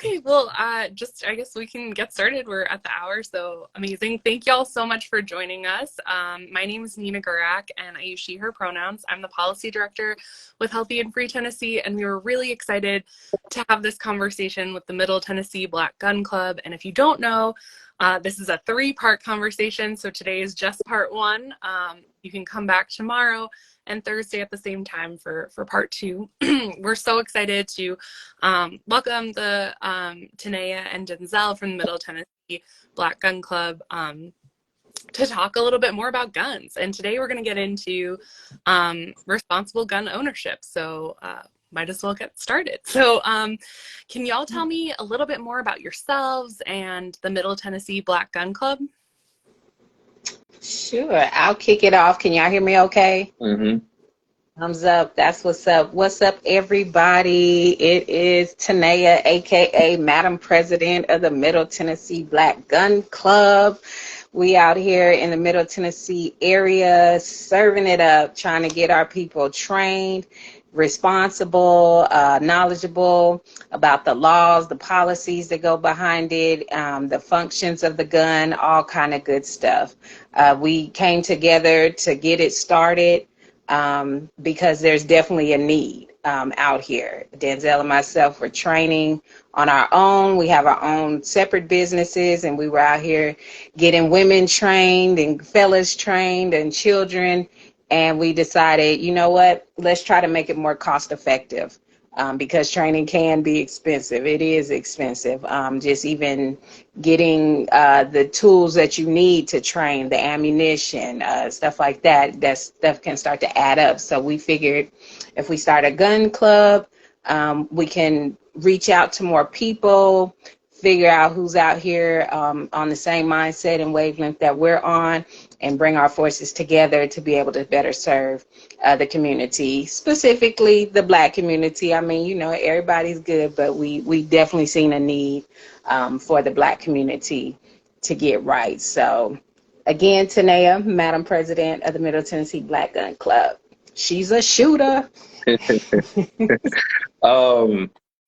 Okay, well, just I guess we can get started. We're at the hour, so amazing. Thank y'all so much for joining us. My name is Nina Gurak, and I use she, her pronouns. I'm the policy director with Healthy and Free Tennessee, and we were really excited to have this conversation with the Middle Tennessee Black Gun Club. And if you don't know, this is a 3-part conversation, so today is just part 1. You can come back tomorrow and Thursday at the same time for part 2. We're so excited to welcome the Tanea and Denzel from the Middle Tennessee Black Gun Club to talk a little bit more about guns. And today we're going to get into responsible gun ownership. So might as well get started. So can y'all tell me a little bit more about yourselves and the Middle Tennessee Black Gun Club? Sure, I'll kick it off. Can y'all hear me okay? Mm-hmm. Thumbs up. That's what's up. What's up, everybody? It is Tanea, a.k.a. Madam President of the Middle Tennessee Black Gun Club. We out here in the Middle Tennessee area serving it up, trying to get our people trained, responsible, knowledgeable about the laws, the policies that go behind it, the functions of the gun, all kind of good stuff. We came together to get it started because there's definitely a need out here. Denzel and myself were training on our own. We have our own separate businesses, and we were out here getting women trained and fellas trained and children. And we decided, you know what, let's try to make it more cost effective because training can be expensive. It is expensive. Just even getting the tools that you need to train, the ammunition, stuff like that, that stuff can start to add up. So we figured if we start a gun club, we can reach out to more people, figure out who's out here on the same mindset and wavelength that we're on, and bring our forces together to be able to better serve the community, specifically the Black community. I mean, you know, everybody's good, but we definitely seen a need for the Black community to get right. So again, Tanea, Madam President of the Middle Tennessee Black Gun Club. She's a shooter.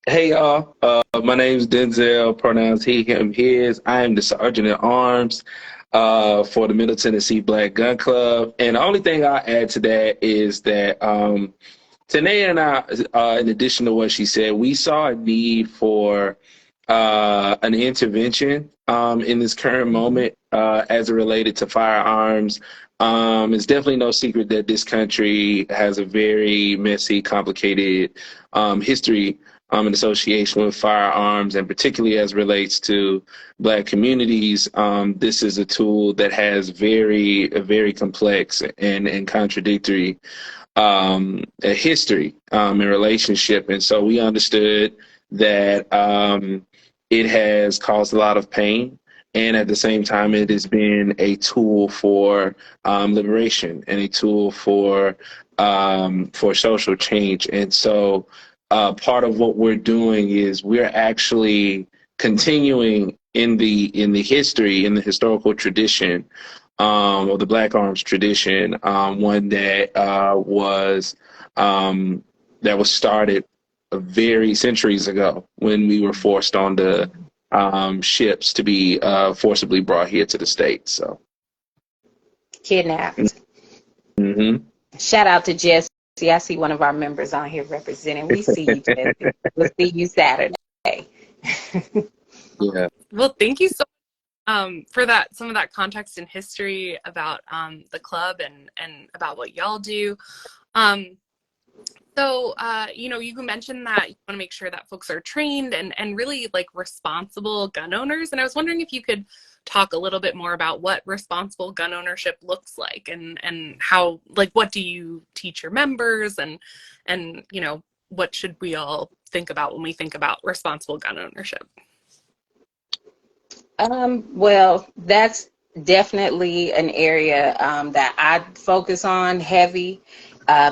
Hey y'all, my name's Denzel, pronouns he, him, his. I am the Sergeant at Arms for the Middle Tennessee Black Gun Club. And the only thing I'll add to that is that Tanea and I, in addition to what she said, we saw a need for an intervention in this current moment as it related to firearms. It's definitely no secret that this country has a very messy, complicated history in association with firearms, and particularly as relates to Black communities. This is a tool that has a very complex and contradictory history and relationship. And so we understood that it has caused a lot of pain. And at the same time, it has been a tool for liberation and a tool for social change. And so part of what we're doing is we're actually continuing in the historical tradition of the Black Arms tradition, one that was started very centuries ago when we were forced onto ships to be forcibly brought here to the States. So Kidnapped. Mm-hmm. Shout out to Jesse. I see one of our members on here representing. We see you, Jesse. We'll see you Saturday. Yeah. Well, thank you so much for that, some of that context and history about the club and about what y'all do. So, you know, you mentioned that you want to make sure that folks are trained and really like responsible gun owners. And I was wondering if you could talk a little bit more about what responsible gun ownership looks like and how, like, what do you teach your members and, you know, what should we all think about when we think about responsible gun ownership? Well, that's definitely an area that I focus on heavy,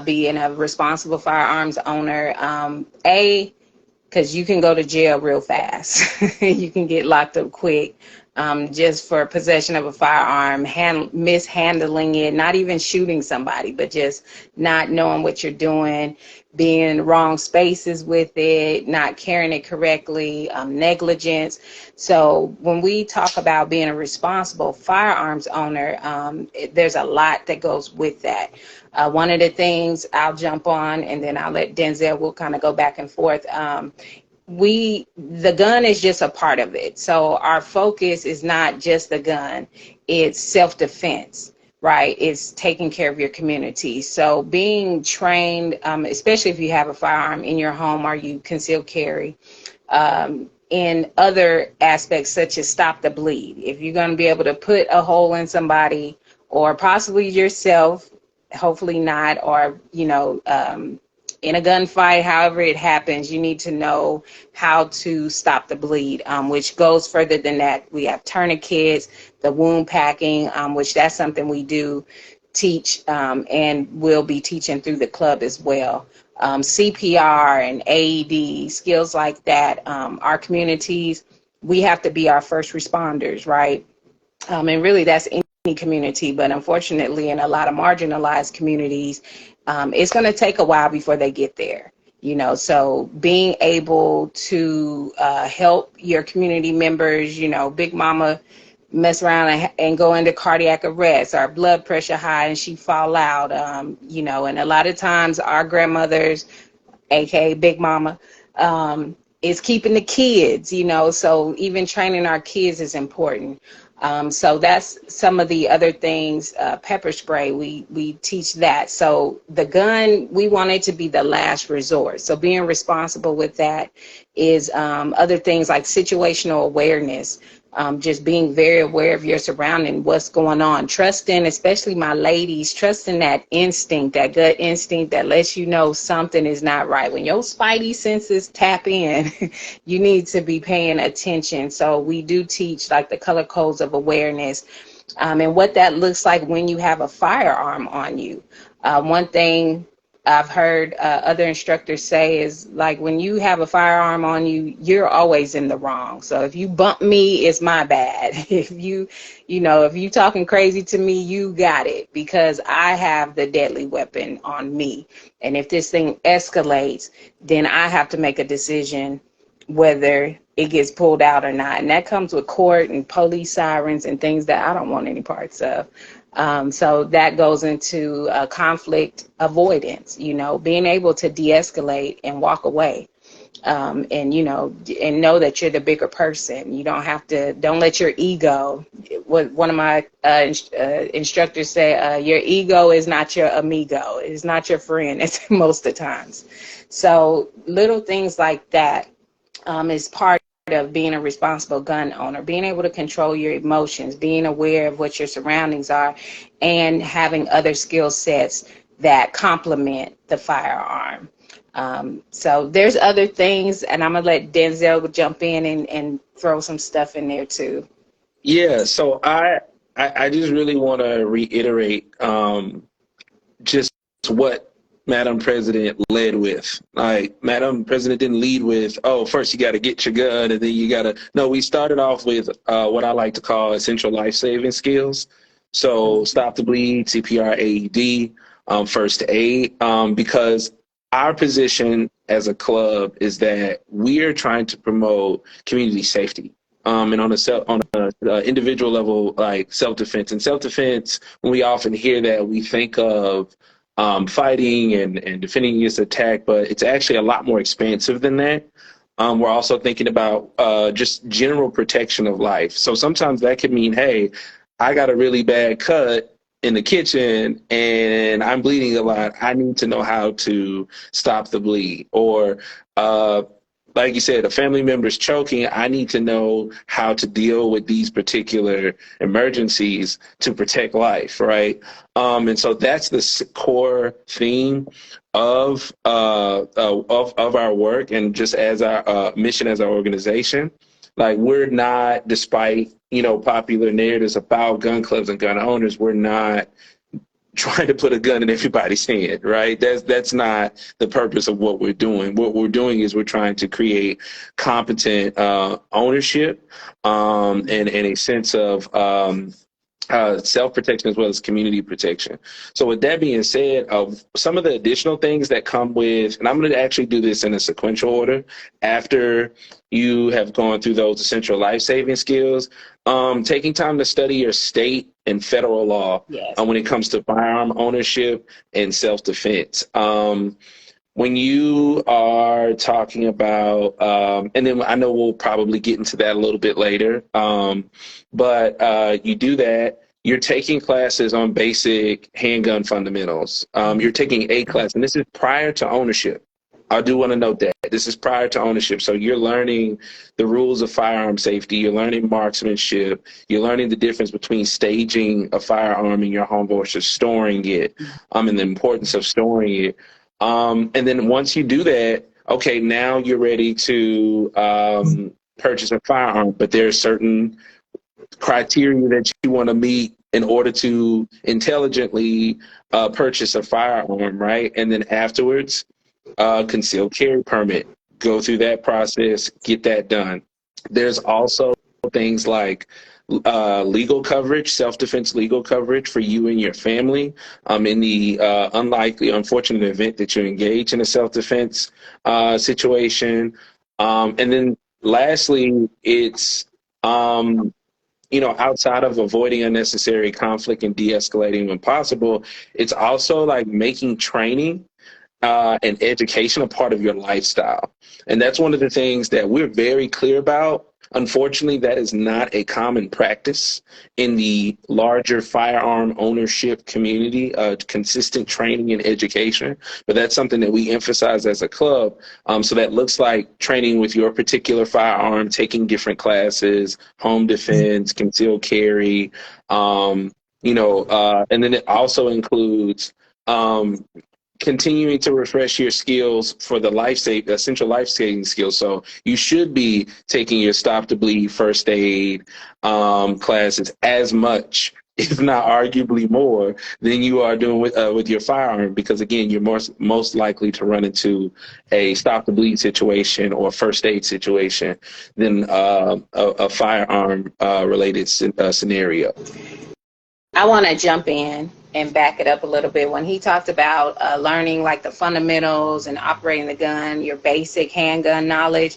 being a responsible firearms owner. Because you can go to jail real fast. You can get locked up quick just for possession of a firearm, mishandling it, not even shooting somebody, but just not knowing what you're doing, being in the wrong spaces with it, not carrying it correctly, negligence. So when we talk about being a responsible firearms owner, there's a lot that goes with that. One of the things I'll jump on, and then I'll let Denzel, we'll kind of go back and forth. The gun is just a part of it. So our focus is not just the gun, it's self-defense, right? It's taking care of your community. So being trained, especially if you have a firearm in your home or you conceal carry, in other aspects such as stop the bleed. If you're going to be able to put a hole in somebody or possibly yourself, hopefully not, or, in a gunfight, however it happens, you need to know how to stop the bleed, which goes further than that. We have tourniquets, the wound packing, which that's something we do teach and will be teaching through the club as well. CPR and AED, skills like that. Our communities, we have to be our first responders, right? And really that's any community, but unfortunately in a lot of marginalized communities, it's going to take a while before they get there, so being able to help your community members, Big Mama mess around and go into cardiac arrest, or blood pressure high and she fall out, and a lot of times our grandmothers, aka Big Mama, is keeping the kids, so even training our kids is important. So that's some of the other things. Pepper spray, we teach that. So the gun, we want it to be the last resort. So being responsible with that is other things like situational awareness, just being very aware of your surrounding, what's going on, trusting, especially my ladies, trusting that instinct, that gut instinct that lets you know something is not right. When your spidey senses tap in, you need to be paying attention. So we do teach like the color codes of awareness, and what that looks like when you have a firearm on you. One thing I've heard other instructors say is like when you have a firearm on you, you're always in the wrong. So if you bump me, it's my bad. If if you talking crazy to me, you got it, because I have the deadly weapon on me. And if this thing escalates, then I have to make a decision whether it gets pulled out or not. And that comes with court and police sirens and things that I don't want any parts of. So that goes into conflict avoidance, being able to de-escalate and walk away, and know that you're the bigger person. You don't let your ego, what one of my instructors say, your ego is not your amigo. It's not your friend. It's most of the times. So little things like that is part of being a responsible gun owner, being able to control your emotions, being aware of what your surroundings are, and having other skill sets that complement the firearm. So there's other things, and I'm gonna let Denzel jump in and throw some stuff in there too. Yeah, so I just really want to reiterate just what Madam President led with. Like, Madam President didn't lead with, oh, first you got to get your gun, and then you got to, no, we started off with what I like to call essential life-saving skills. So stop the bleed, CPR, AED, first aid, because our position as a club is that we're trying to promote community safety. And on a individual level, like self-defense. And self-defense, when we often hear that, we think of fighting and defending against attack, but it's actually a lot more expansive than that. We're also thinking about just general protection of life. So sometimes that could mean, hey, I got a really bad cut in the kitchen and I'm bleeding a lot. I need to know how to stop the bleed. Or like you said, a family member's choking. I need to know how to deal with these particular emergencies to protect life, right? And so that's the core theme of our work, and just as our mission as our organization. Like, we're not, despite popular narratives about gun clubs and gun owners, we're not trying to put a gun in everybody's hand, right? That's not the purpose of what we're doing. What we're doing is we're trying to create competent ownership and a sense of self-protection as well as community protection. So with that being said, of some of the additional things that come with, and I'm going to actually do this in a sequential order after you have gone through those essential life-saving skills, taking time to study your state and federal law Yes. when it comes to firearm ownership and self-defense. When you are talking about, and then I know we'll probably get into that a little bit later, but you do that, you're taking classes on basic handgun fundamentals. You're taking a class, and this is prior to ownership. I do want to note that this is prior to ownership. So you're learning the rules of firearm safety. You're learning marksmanship. You're learning the difference between staging a firearm in your home versus storing it, and the importance of storing it. And then once you do that, okay, now you're ready to purchase a firearm, but there are certain criteria that you want to meet in order to intelligently purchase a firearm, right? And then afterwards, concealed carry permit. Go through that process, get that done. There's also things like legal coverage, self-defense legal coverage for you and your family in the unlikely, unfortunate event that you engage in a self-defense situation. And then lastly, it's, outside of avoiding unnecessary conflict and de-escalating when possible, it's also like making training and education a part of your lifestyle. And that's one of the things that we're very clear about. Unfortunately, that is not a common practice in the larger firearm ownership community, consistent training and education. But that's something that we emphasize as a club. So that looks like training with your particular firearm, taking different classes, home defense, concealed carry, and then it also includes continuing to refresh your skills for the essential life-saving skills. So you should be taking your Stop the Bleed first aid classes as much, if not arguably more, than you are doing with your firearm, because again, you're most likely to run into a Stop the Bleed situation or first aid situation than a firearm related scenario. I want to jump in and back it up a little bit. When he talked about learning like the fundamentals and operating the gun, your basic handgun knowledge,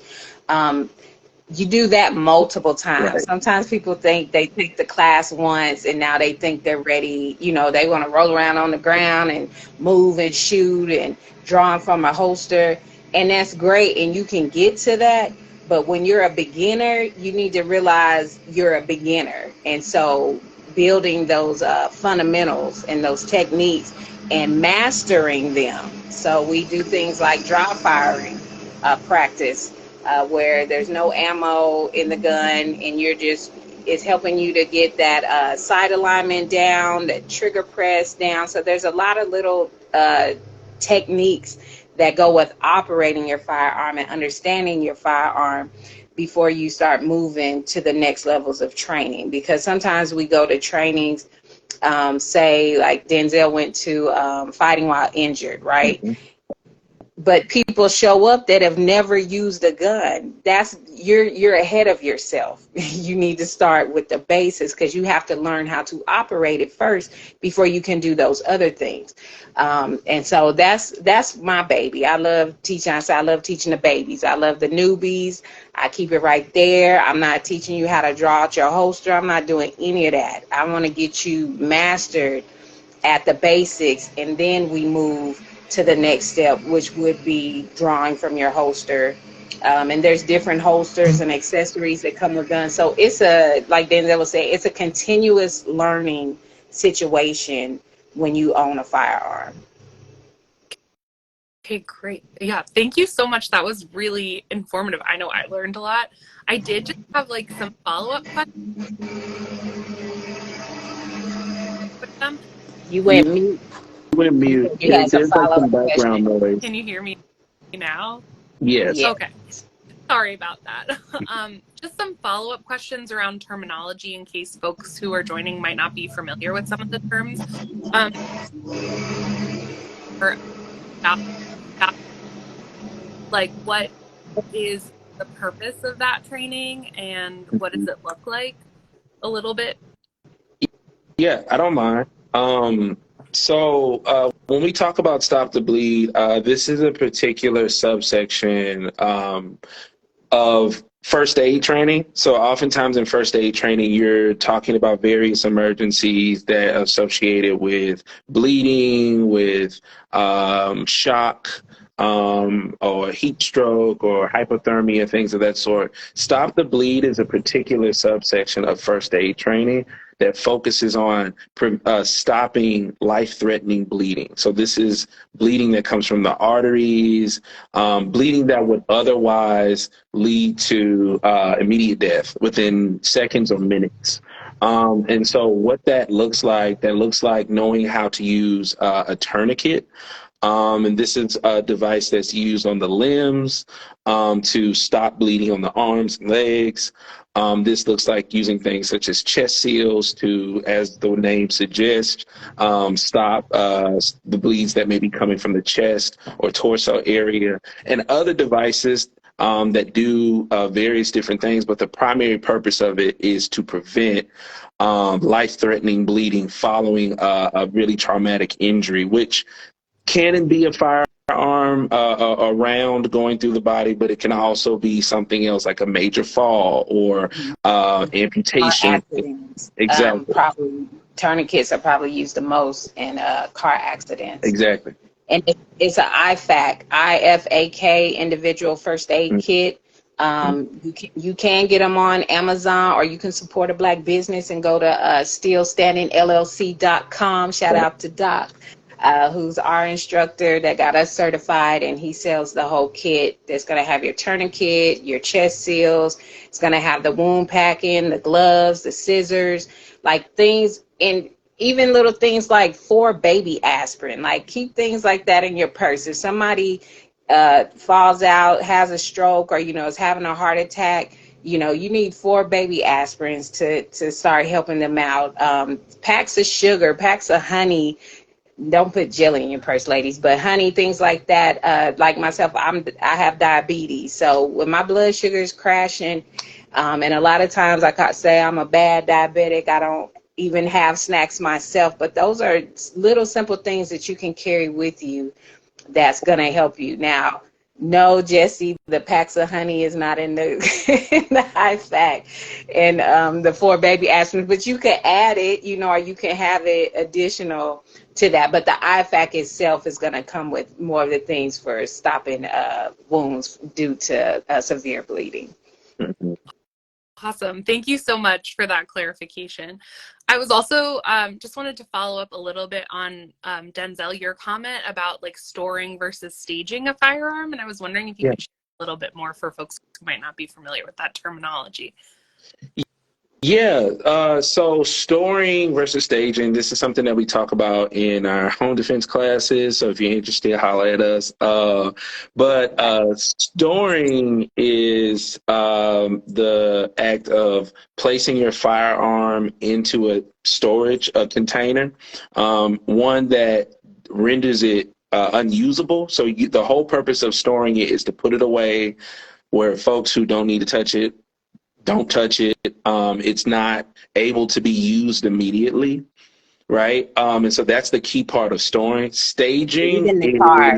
you do that multiple times. Right. Sometimes people think they take the class once and now they think they're ready. They want to roll around on the ground and move and shoot and draw from a holster. And that's great. And you can get to that. But when you're a beginner, you need to realize you're a beginner. And so building those fundamentals and those techniques and mastering them. So we do things like dry firing practice where there's no ammo in the gun and it's helping you to get that sight alignment down, that trigger press down. So there's a lot of little techniques that go with operating your firearm and understanding your firearm before you start moving to the next levels of training. Because sometimes we go to trainings, say like Denzel went to fighting while injured, right? Mm-hmm. But people show up that have never used a gun. You're ahead of yourself. You need to start with the basics because you have to learn how to operate it first before you can do those other things. And so that's my baby. I love teaching. I love teaching the babies. I love the newbies. I keep it right there. I'm not teaching you how to draw out your holster. I'm not doing any of that. I want to get you mastered at the basics, and then we move to the next step, which would be drawing from your holster. And there's different holsters and accessories that come with guns. So it's like Denzel was saying, it's a continuous learning situation when you own a firearm. Okay, great. Yeah, thank you so much. That was really informative. I know I learned a lot. I did just have like some follow-up questions with them. You went mute. Went mute. You had some follow-up background noise. Can you hear me now? Yes. Yeah. Okay. Sorry about that. Just some follow-up questions around terminology in case folks who are joining might not be familiar with some of the terms. Like, what is the purpose of that training and what does it look like a little bit? Yeah, I don't mind. When we talk about Stop the Bleed, this is a particular subsection of first aid training. So oftentimes in first aid training, you're talking about various emergencies that are associated with bleeding, with shock, or heat stroke or hypothermia, things of that sort. Stop the Bleed is a particular subsection of first aid training that focuses on stopping life-threatening bleeding. So this is bleeding that comes from the arteries, bleeding that would otherwise lead to immediate death within seconds or minutes. And so what that looks like knowing how to use a tourniquet. And this is a device that's used on the limbs to stop bleeding on the arms and legs. This looks like using things such as chest seals to, as the name suggests, stop the bleeds that may be coming from the chest or torso area, and other devices that do various different things. But the primary purpose of it is to prevent life-threatening bleeding following a really traumatic injury, which can be a firearm, a round going through the body, but it can also be something else like a major fall or amputation. Accidents. Exactly. Probably tourniquets are probably used the most in car accidents. Exactly. And it's an IFAK, individual first aid kit. You can get them on Amazon, or you can support a Black business and go to stillstandingllc.com. Shout out to Doc, who's our instructor that got us certified, and he sells the whole kit. That's going to have your tourniquet, your chest seals. It's going to have the wound packing, the gloves, the scissors, like things, and even little things like 4 baby aspirin. Like, keep things like that in your purse. If somebody falls out, has a stroke, or is having a heart attack, you need 4 baby aspirins to start helping them out. Packs of sugar, packs of honey. Don't put jelly in your purse, ladies, but honey, things like that. Like myself, I have diabetes, so when my blood sugar is crashing, and a lot of times I say I'm a bad diabetic, I don't even have snacks myself, but those are little simple things that you can carry with you that's gonna help you. Now, no, Jesse, the packs of honey is not in the in the IFAK and the 4 baby aspirin, but you can add it, or you can have it additional to that. But the IFAK itself is going to come with more of the things for stopping wounds due to severe bleeding. Awesome. Thank you so much for that clarification. I was also just wanted to follow up a little bit on Denzel, your comment about like storing versus staging a firearm. And I was wondering if you could share a little bit more for folks who might not be familiar with that terminology. Yeah, so storing versus staging, this is something that we talk about in our home defense classes. So if you're interested, holler at us. But storing is the act of placing your firearm into a storage container, one that renders it unusable. So the whole purpose of storing it is to put it away where folks who don't need to touch it don't touch it. It's not able to be used immediately, right? And so that's the key part of storing. Staging Even in the car.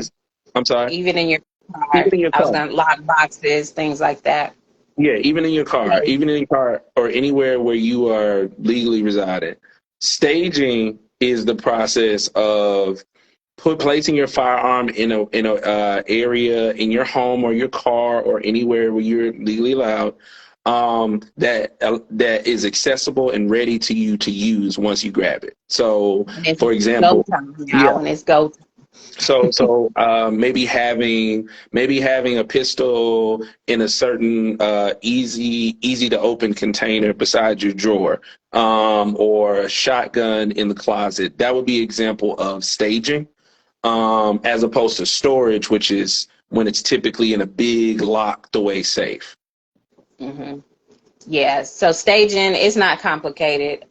I'm sorry? Even in your car. Even in your car. I was going to lock boxes, things like that. Yeah, even in your car. Right. Even in your car or anywhere where you are legally residing. Staging is the process of placing your firearm in a area in your home or your car or anywhere where you're legally allowed, that is accessible and ready to use once you grab it. So, for example, when it's go time. So maybe having a pistol in a certain easy to open container beside your drawer, or a shotgun in the closet. That would be an example of staging, as opposed to storage, which is when it's typically in a big locked away safe. Mm-hmm. Yeah, so staging is not complicated.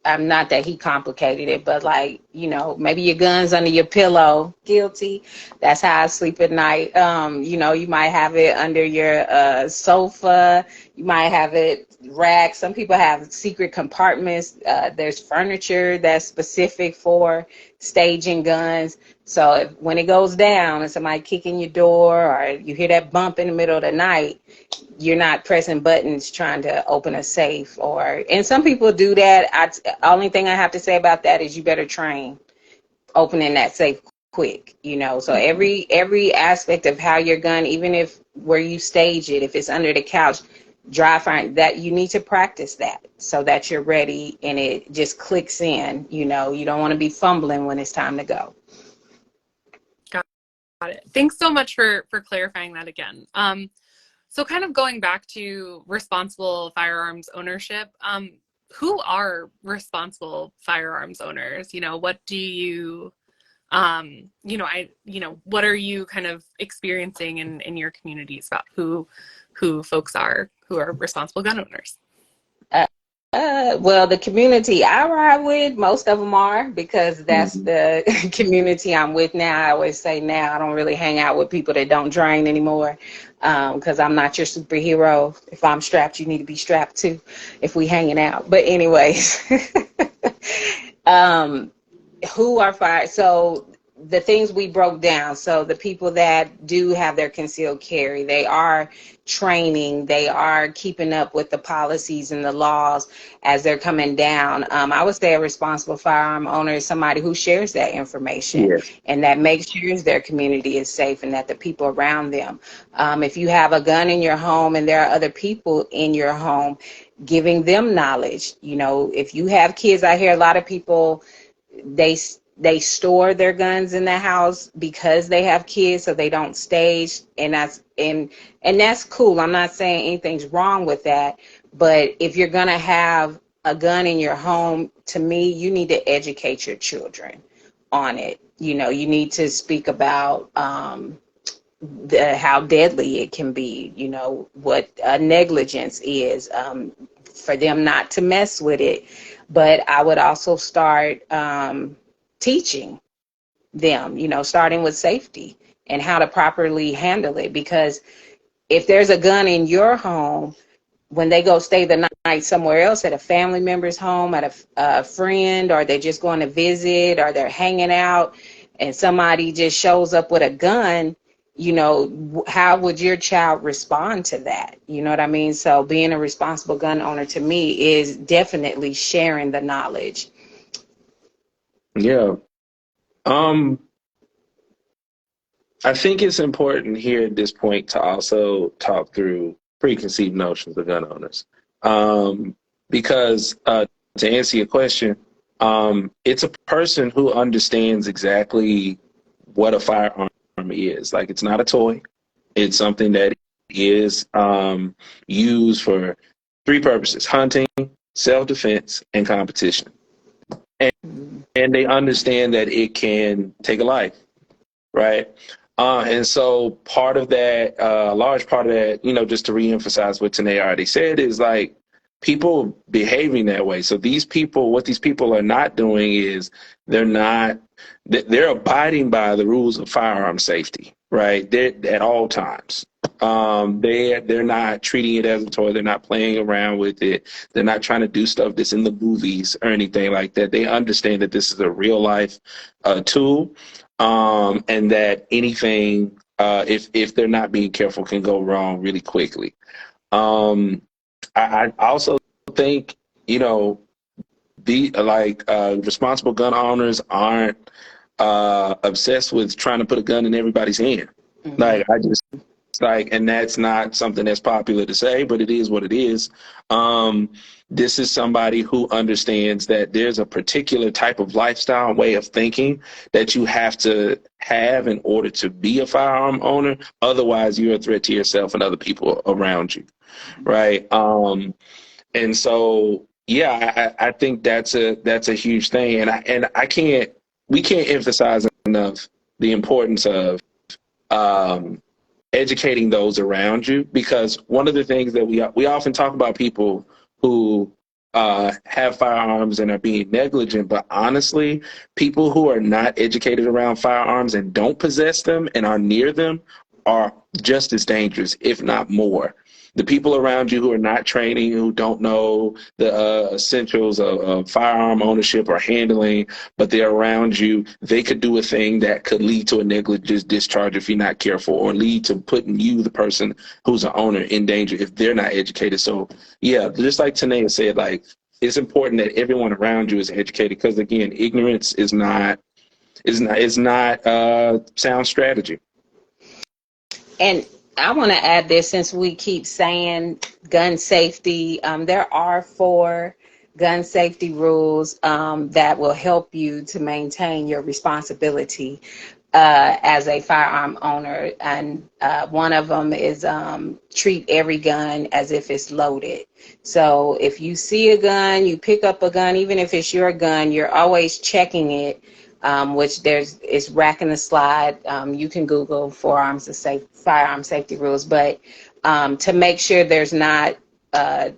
I'm not that he complicated it, but like you know, maybe your gun's under your pillow. Guilty. That's how I sleep at night. You know, you might have it under your sofa. You might have it racked. Some people have secret compartments. There's furniture that's specific for staging guns. So when it goes down and somebody kicking your door or you hear that bump in the middle of the night, you're not pressing buttons trying to open a safe. And some people do that. Only thing I have to say about that is you better train opening that safe quick, you know. So every aspect of how your gun, even if where you stage it, if it's under the couch, dry fire, that you need to practice that so that you're ready and it just clicks in. You know, you don't want to be fumbling when it's time to go. Got it. Thanks so much for clarifying that again. So kind of going back to responsible firearms ownership, who are responsible firearms owners? You know, what do you, what are you kind of experiencing in your communities about who folks are who are responsible gun owners? Well, the community I ride with, most of them are, because that's the community I'm with now. I always say now I don't really hang out with people that don't drain anymore, because I'm not your superhero. If I'm strapped, you need to be strapped too if we hanging out. But anyways, who are fire? So the things we broke down. So the people that do have their concealed carry, they are training, they are keeping up with the policies and the laws as they're coming down. I would say a responsible firearm owner is somebody who shares that information and that makes sure their community is safe and that the people around them. If you have a gun in your home and there are other people in your home, giving them knowledge. You know, if you have kids, I hear a lot of people, they store their guns in the house because they have kids so they don't stage, and that's cool. I'm not saying anything's wrong with that, but if you're going to have a gun in your home, to me, you need to educate your children on it. You know, you need to speak about how deadly it can be, you know, what negligence is, for them not to mess with it. But I would also start teaching them, you know, starting with safety and how to properly handle it. Because if there's a gun in your home, when they go stay the night somewhere else at a family member's home, at a friend, or they're just going to visit, or they're hanging out, and somebody just shows up with a gun, you know, how would your child respond to that? You know what I mean? So being a responsible gun owner to me is definitely sharing the knowledge. Yeah. I think it's important here at this point to also talk through preconceived notions of gun owners. Because to answer your question, it's a person who understands exactly what a firearm is. Like, it's not a toy. It's something that is used for three purposes: hunting, self-defense, and competition. And they understand that it can take a life, right? And so part of that, a large part of that, you know, just to reemphasize what Tanae already said, is like people behaving that way. So these people, what these people are not doing is they're abiding by the rules of firearm safety, right? They're at all times. They're not treating it as a toy. They're not playing around with it. They're not trying to do stuff that's in the movies or anything like that. They understand that this is a real life tool, and that anything, if they're not being careful, can go wrong really quickly. I also think, you know, responsible gun owners aren't obsessed with trying to put a gun in everybody's hand. And that's not something that's popular to say, but it is what it is. This is somebody who understands that there's a particular type of lifestyle, way of thinking that you have to have in order to be a firearm owner. Otherwise, you're a threat to yourself and other people around you, right? And so, yeah, I think that's a huge thing, and we can't emphasize enough the importance of educating those around you, because one of the things that we often talk about people who have firearms and are being negligent, but honestly, people who are not educated around firearms and don't possess them and are near them are just as dangerous, if not more. The people around you who are not training, who don't know the essentials of firearm ownership or handling, but they're around you, they could do a thing that could lead to a negligent discharge if you're not careful, or lead to putting you, the person who's an owner, in danger if they're not educated. So, yeah, just like Tanea said, like, it's important that everyone around you is educated, because, again, ignorance is not sound strategy. And I want to add this, since we keep saying gun safety, there are 4 gun safety rules that will help you to maintain your responsibility as a firearm owner. And one of them is treat every gun as if it's loaded. So if you see a gun, you pick up a gun, even if it's your gun, you're always checking it. Which it's rack and the slide. You can Google firearm safety rules, but to make sure there's not a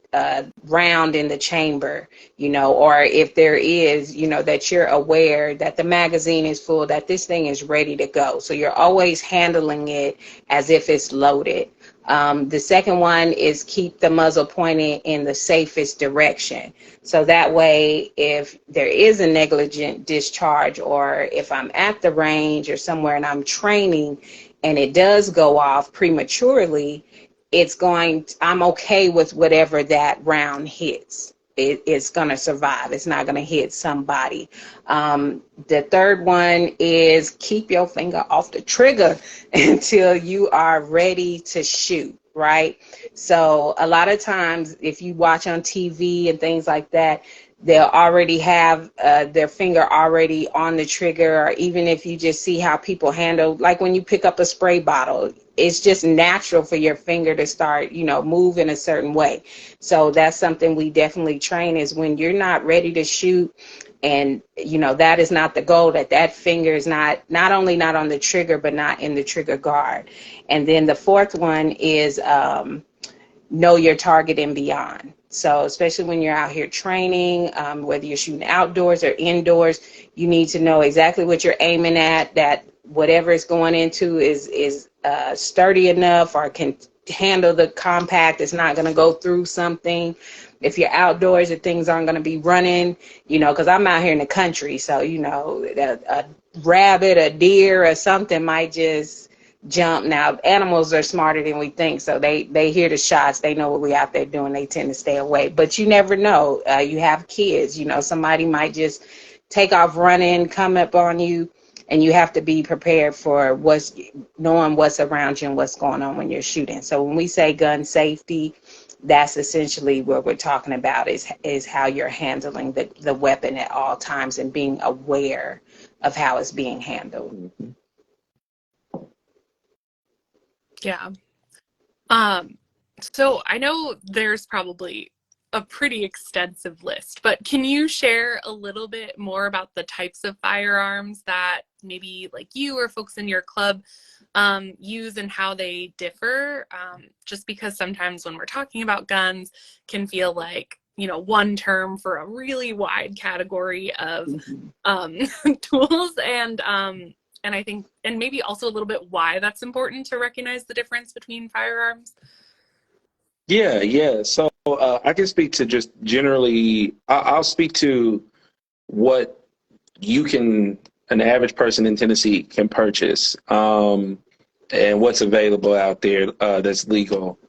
round in the chamber, or if there is, that you're aware that the magazine is full, that this thing is ready to go. So you're always handling it as if it's loaded. The second one is keep the muzzle pointed in the safest direction. So that way, if there is a negligent discharge, or if I'm at the range or somewhere and I'm training and it does go off prematurely, I'm okay with whatever that round hits. It's going to survive. It's not going to hit somebody. The third one is keep your finger off the trigger until you are ready to shoot, right? So a lot of times, if you watch on TV and things like that, they'll already have their finger already on the trigger, or even if you just see how people handle, like when you pick up a spray bottle, it's just natural for your finger to start, move in a certain way. So that's something we definitely train, is when you're not ready to shoot, and, that is not the goal, that finger is not only not on the trigger, but not in the trigger guard. And then the fourth one is know your target and beyond. So especially when you're out here training, whether you're shooting outdoors or indoors, you need to know exactly what you're aiming at, that whatever it's going into is sturdy enough or can handle the compact. It's not going to go through something. If you're outdoors, if things aren't going to be running, because I'm out here in the country. So, a rabbit, a deer or something might just jump. Now, animals are smarter than we think. So they hear the shots. They know what we're out there doing. They tend to stay away. But you never know. You have kids, somebody might just take off running, come up on you. And you have to be prepared for knowing what's around you and what's going on when you're shooting. So when we say gun safety, that's essentially what we're talking about, is how you're handling the weapon at all times and being aware of how it's being handled. Yeah. So I know there's probably a pretty extensive list, but can you share a little bit more about the types of firearms that maybe like you or folks in your club use and how they differ? Just because sometimes when we're talking about guns can feel like, one term for a really wide category of tools, and I think, and maybe also a little bit why that's important to recognize the difference between firearms. Yeah. So I can speak to just generally, I'll speak to what an average person in Tennessee can purchase, and what's available out there that's legal.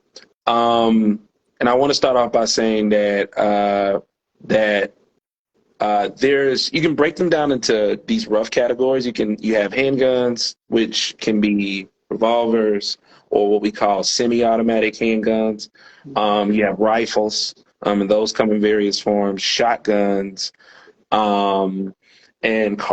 And I want to start off by saying that you can break them down into these rough categories. You have handguns, which can be revolvers, or what we call semi-automatic handguns. You have rifles, and those come in various forms, shotguns, and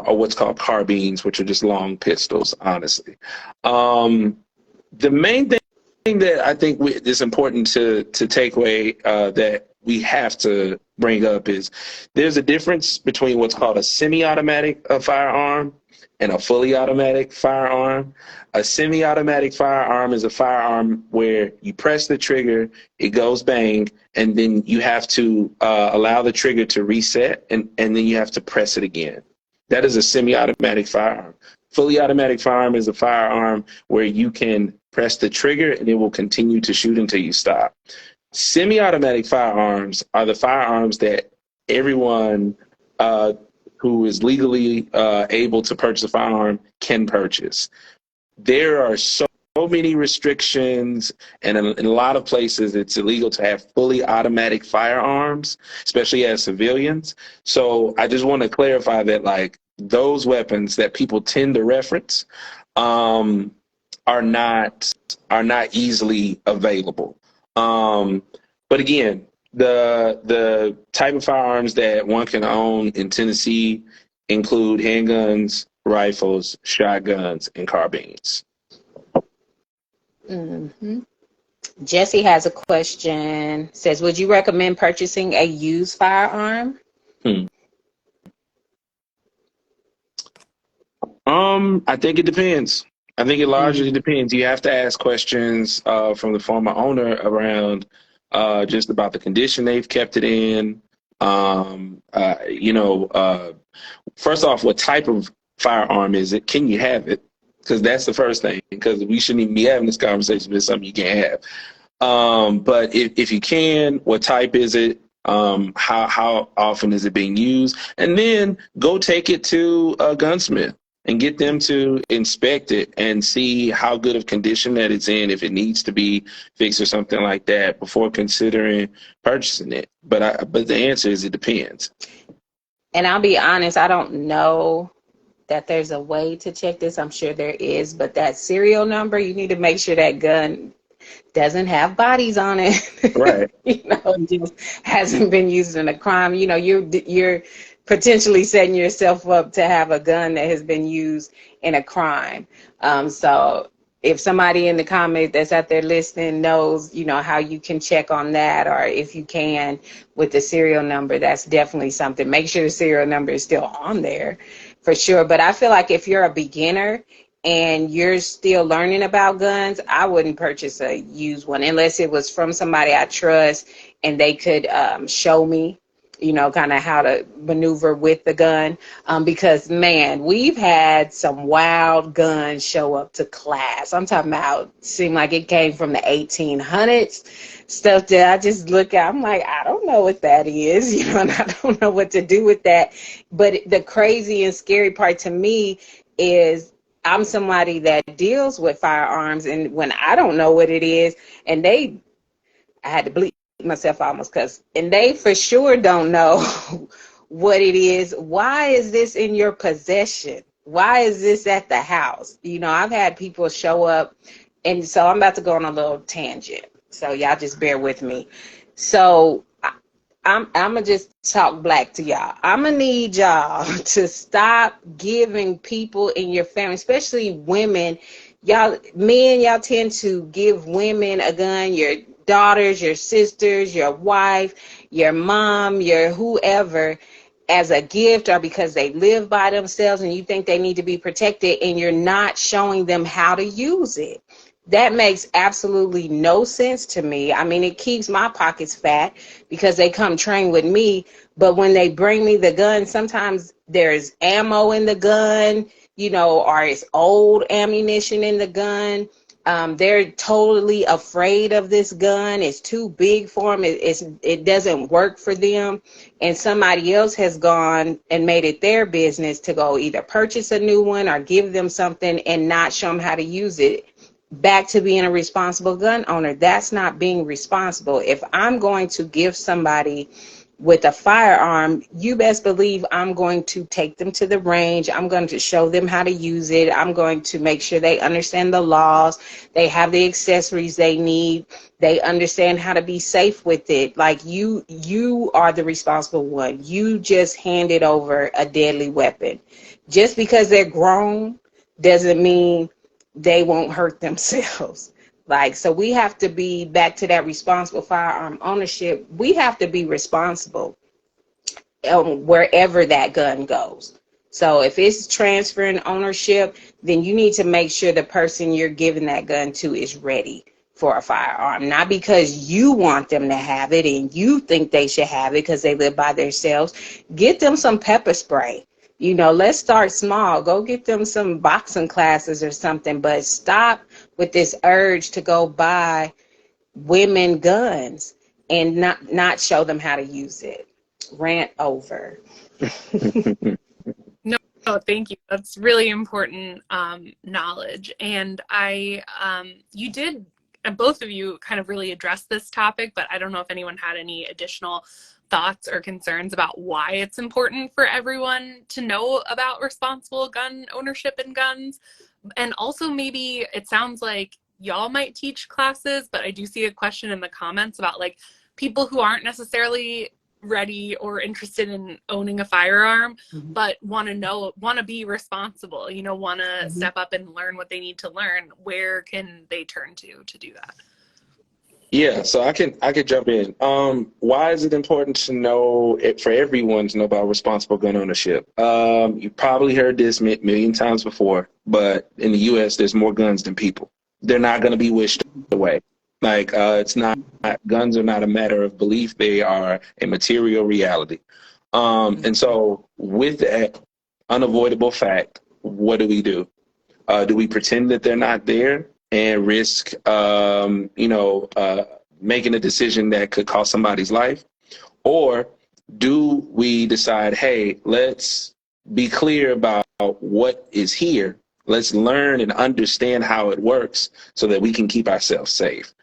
what's called carbines, which are just long pistols, honestly. The main thing that I think is important to take away, that we have to bring up is there's a difference between what's called a semi-automatic firearm and a fully automatic firearm. A semi-automatic firearm is a firearm where you press the trigger, it goes bang, and then you have to allow the trigger to reset, and then you have to press it again. That is a semi-automatic firearm. Fully automatic firearm is a firearm where you can press the trigger and it will continue to shoot until you stop. Semi-automatic firearms are the firearms that everyone who is legally able to purchase a firearm can purchase. There are so many restrictions, and in a lot of places it's illegal to have fully automatic firearms, especially as civilians. So I just want to clarify that, like, those weapons that people tend to reference are not easily available. But again, the type of firearms that one can own in Tennessee include handguns, rifles, shotguns, and carbines. Mm-hmm. Jesse has a question. Says, would you recommend purchasing a used firearm? I think it depends. I think it largely depends. You have to ask questions from the former owner around just about the condition they've kept it in. First off, what type of firearm is it? Can you have it? Because that's the first thing. Because we shouldn't even be having this conversation if it's something you can't have. But if you can, what type is it? How often is it being used? And then go take it to a gunsmith and get them to inspect it and see how good of condition that it's in, if it needs to be fixed or something like that, before considering purchasing it. But the answer is it depends. And I'll be honest, I don't know that there's a way to check this. I'm sure there is, but that serial number, you need to make sure that gun doesn't have bodies on it. Right. Just hasn't been used in a crime. You're potentially setting yourself up to have a gun that has been used in a crime. So if somebody in the comment that's out there listening knows, how you can check on that, or if you can with the serial number, that's definitely something. Make sure the serial number is still on there for sure. But I feel like if you're a beginner and you're still learning about guns, I wouldn't purchase a used one unless it was from somebody I trust and they could show me, kind of how to maneuver with the gun. Because, man, we've had some wild guns show up to class. I'm talking about, seemed like it came from the 1800s, stuff that I just look at. I'm like, I don't know what that is, and I don't know what to do with that. But the crazy and scary part to me is I'm somebody that deals with firearms, and when I don't know what it is, and I had to bleep myself almost, and they for sure don't know what it is. Why is this in your possession? Why is this at the house? I've had people show up, and so I'm about to go on a little tangent, so y'all just bear with me. So I'm gonna just talk black to y'all. I'm gonna need y'all to stop giving people in your family, especially women. Men, y'all tend to give women a gun, your daughters, your sisters, your wife, your mom, your whoever, as a gift, or because they live by themselves and you think they need to be protected, and you're not showing them how to use it. That makes absolutely no sense to me. I mean, it keeps my pockets fat because they come train with me. But when they bring me the gun, sometimes there's ammo in the gun, or it's old ammunition in the gun. They're totally afraid of this gun. It's too big for them. It doesn't work for them. And somebody else has gone and made it their business to go either purchase a new one or give them something and not show them how to use it. Back to being a responsible gun owner. That's not being responsible. If I'm going to give somebody with a firearm, you best believe I'm going to take them to the range. I'm going to show them how to use it. I'm going to make sure they understand the laws. They have the accessories they need. They understand how to be safe with it. Like you are the responsible one. You just handed over a deadly weapon. Just because they're grown doesn't mean they won't hurt themselves. So we have to be back to that responsible firearm ownership. We have to be responsible. wherever that gun goes. So if it's transferring ownership, then you need to make sure the person you're giving that gun to is ready for a firearm. Not because you want them to have it and you think they should have it because they live by themselves. Get them some pepper spray. You know, let's start small. Go get them some boxing classes or something, but stop with this urge to go buy women guns and not show them how to use it. Rant over. Oh, thank you. That's really important knowledge. And you did, both of you kind of really addressed this topic, but I don't know if anyone had any additional thoughts or concerns about why it's important for everyone to know about responsible gun ownership and guns. And also maybe it sounds like y'all might teach classes, but I do see a question in the comments about like people who aren't necessarily ready or interested in owning a firearm, but want to be responsible, want to step up and learn what they need to learn. Where can they turn to do that? Yeah, so I could jump in. Why is it important to know for everyone to know about responsible gun ownership? You probably heard this million times before, but in the U.S., there's more guns than people. They're not going to be wished away. Like, it's not, guns are not a matter of belief. They are a material reality. And so with that unavoidable fact, what do we do? Do we pretend that they're not there and risk, making a decision that could cost somebody's life? Or do we decide, hey, let's be clear about what is here. Let's learn and understand how it works so that we can keep ourselves safe.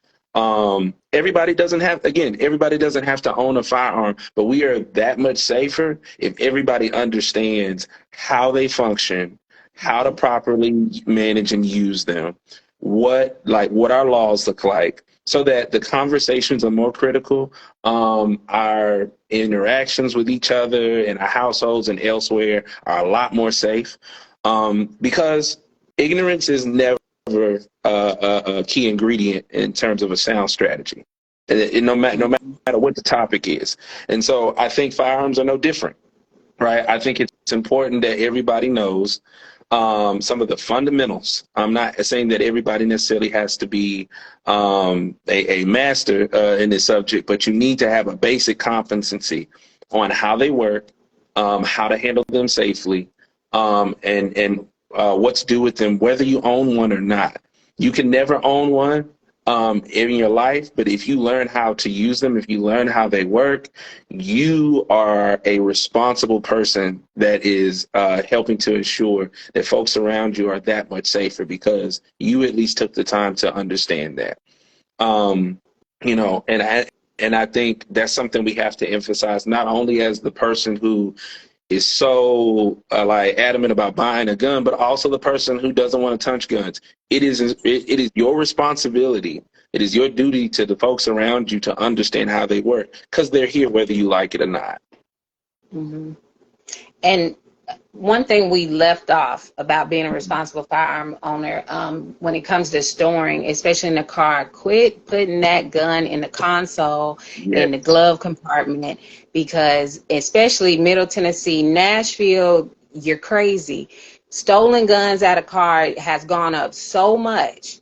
Everybody doesn't have to own a firearm, but we are that much safer if everybody understands how they function, how to properly manage and use them, what our laws look like, so that the conversations are more critical. Our interactions with each other in our households and elsewhere are a lot more safe, because ignorance is never a key ingredient in terms of a sound strategy, no matter what the topic is. And so I think firearms are no different, right? I think it's important that everybody knows some of the fundamentals. I'm not saying that everybody necessarily has to be a master in this subject, but you need to have a basic competency on how they work, how to handle them safely, and what to do with them, whether you own one or not. You can never own one in your life, but if you learn how to use them, if you learn how they work, you are a responsible person that is helping to ensure that folks around you are that much safer because you at least took the time to understand that. And I think that's something we have to emphasize, not only as the person who is so adamant about buying a gun, but also the person who doesn't want to touch guns. It is your responsibility. It is your duty to the folks around you to understand how they work, because they're here whether you like it or not. Mm-hmm. And one thing we left off about being a responsible firearm owner, when it comes to storing, especially in the car, quit putting that gun in the console, in the glove compartment, because especially Middle Tennessee, Nashville, you're crazy. Stolen guns out of car has gone up so much.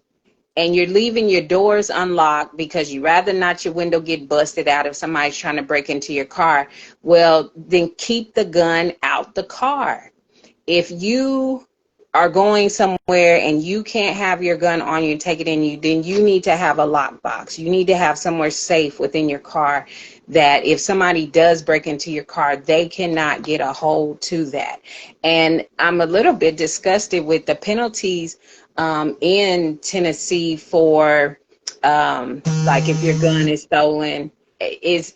And you're leaving your doors unlocked because you rather not your window get busted out if somebody's trying to break into your car. Well, then keep the gun out the car. If you are going somewhere and you can't have your gun on you and take it in you, then you need to have a lockbox. You need to have somewhere safe within your car that if somebody does break into your car, they cannot get a hold to that. And I'm a little bit disgusted with the penalties in Tennessee for if your gun is stolen. It's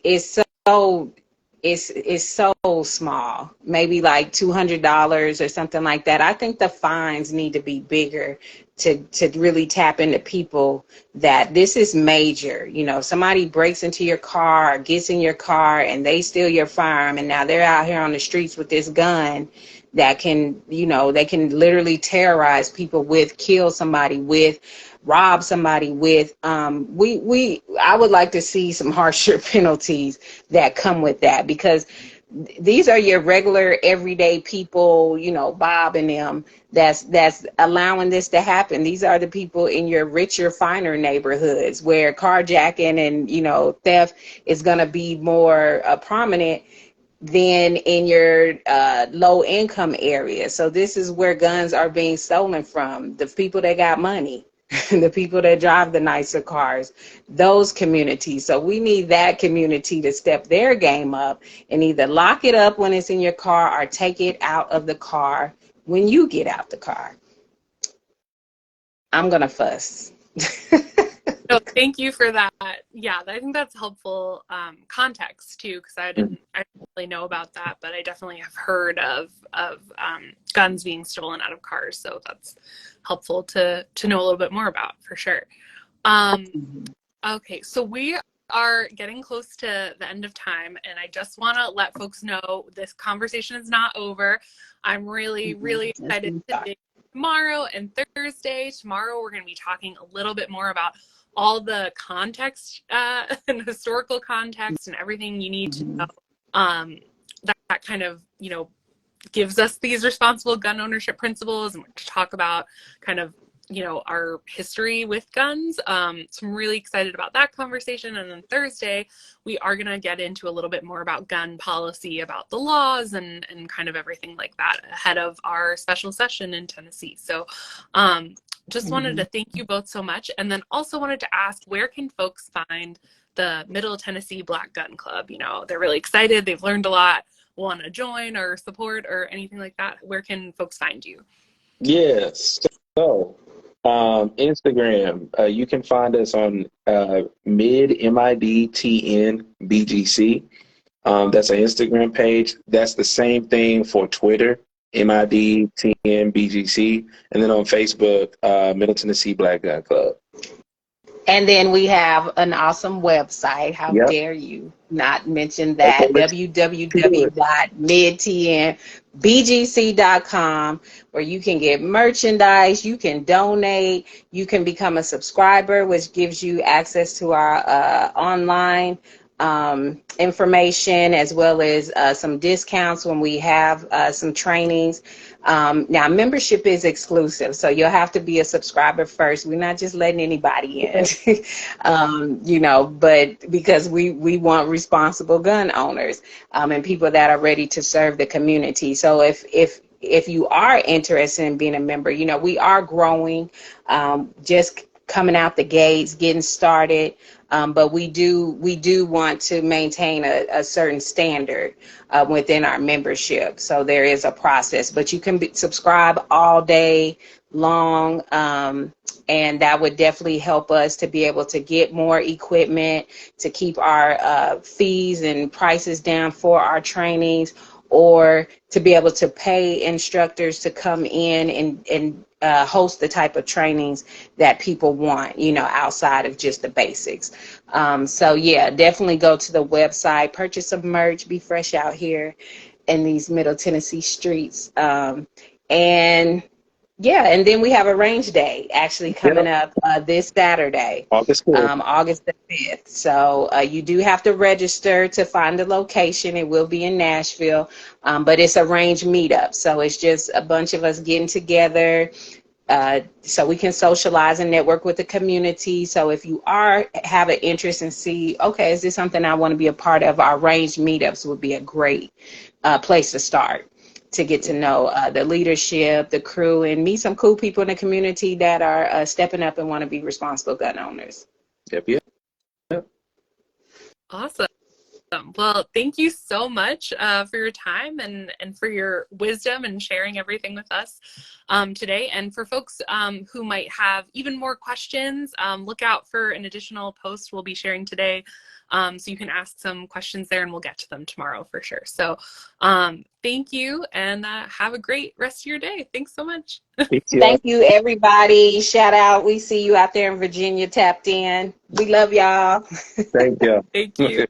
so small, maybe like $200 or something like that. I think the fines need to be bigger to really tap into people that this is major. Somebody breaks into your car or gets in your car and they steal your firearm, and now they're out here on the streets with this gun that can, they can literally terrorize people with, kill somebody with, rob somebody with. I would like to see some harsher penalties that come with that, because these are your regular everyday people, you know, Bob and them, that's allowing this to happen. These are the people in your richer, finer neighborhoods where carjacking and, you know, theft is going to be more prominent than in your low income area. So this is where guns are being stolen from, the people that got money. The people that drive the nicer cars, those communities. So we need that community to step their game up and either lock it up when it's in your car or take it out of the car when you get out the car. I'm gonna fuss. No, thank you for that. Yeah, I think that's helpful context too, because I didn't really know about that, but I definitely have heard of guns being stolen out of cars, so that's helpful to know a little bit more about for sure. Okay, so we are getting close to the end of time, and I just want to let folks know this conversation is not over. I'm really excited to dig tomorrow and Thursday. Tomorrow we're going to be talking a little bit more about all the context and historical context and everything you need to know that kind of, you know, gives us these responsible gun ownership principles, and to talk about kind of, you know, our history with guns. So I'm really excited about that conversation. And then Thursday, we are going to get into a little bit more about gun policy, about the laws and kind of everything like that ahead of our special session in Tennessee. So just wanted to thank you both so much. And then also wanted to ask, where can folks find the Middle Tennessee Black Gun Club? You know, they're really excited. They've learned a lot, want to join or support or anything like that. Where can folks find you? Yes. So, Instagram, you can find us on MIDTN BGC. That's an Instagram page. That's the same thing for Twitter, MIDTN BGC, and then on Facebook, Middle Tennessee Black Gun Club. And then we have an awesome website. How dare you not mention that? www.midtnbgc.com, where you can get merchandise, you can donate, you can become a subscriber, which gives you access to our online information, as well as some discounts when we have some trainings. Now, membership is exclusive, so you'll have to be a subscriber first. We're not just letting anybody in, you know, but because we want responsible gun owners and people that are ready to serve the community. So if you are interested in being a member, you know, we are growing, just coming out the gates, getting started. But we do want to maintain a certain standard within our membership. So there is a process, but you can subscribe all day long, and that would definitely help us to be able to get more equipment, to keep our fees and prices down for our trainings, or to be able to pay instructors to come in and host the type of trainings that people want, you know, outside of just the basics. So yeah, definitely go to the website, purchase some merch, be fresh out here in these Middle Tennessee streets. And yeah, and then we have a range day actually coming up this Saturday, August the 5th. So you do have to register to find the location. It will be in Nashville, but it's a range meetup. So it's just a bunch of us getting together so we can socialize and network with the community. So if you have an interest and see, okay, is this something I want to be a part of, our range meetups would be a great place to start, to get to know the leadership, the crew, and meet some cool people in the community that are stepping up and want to be responsible gun owners. Yep. Awesome. Well, thank you so much for your time and for your wisdom and sharing everything with us today. And for folks who might have even more questions, look out for an additional post we'll be sharing today. So you can ask some questions there and we'll get to them tomorrow for sure. So thank you, and have a great rest of your day. Thanks so much. Thank you, everybody. Shout out. We see you out there in Virginia tapped in. We love y'all. Thank you. Thank you.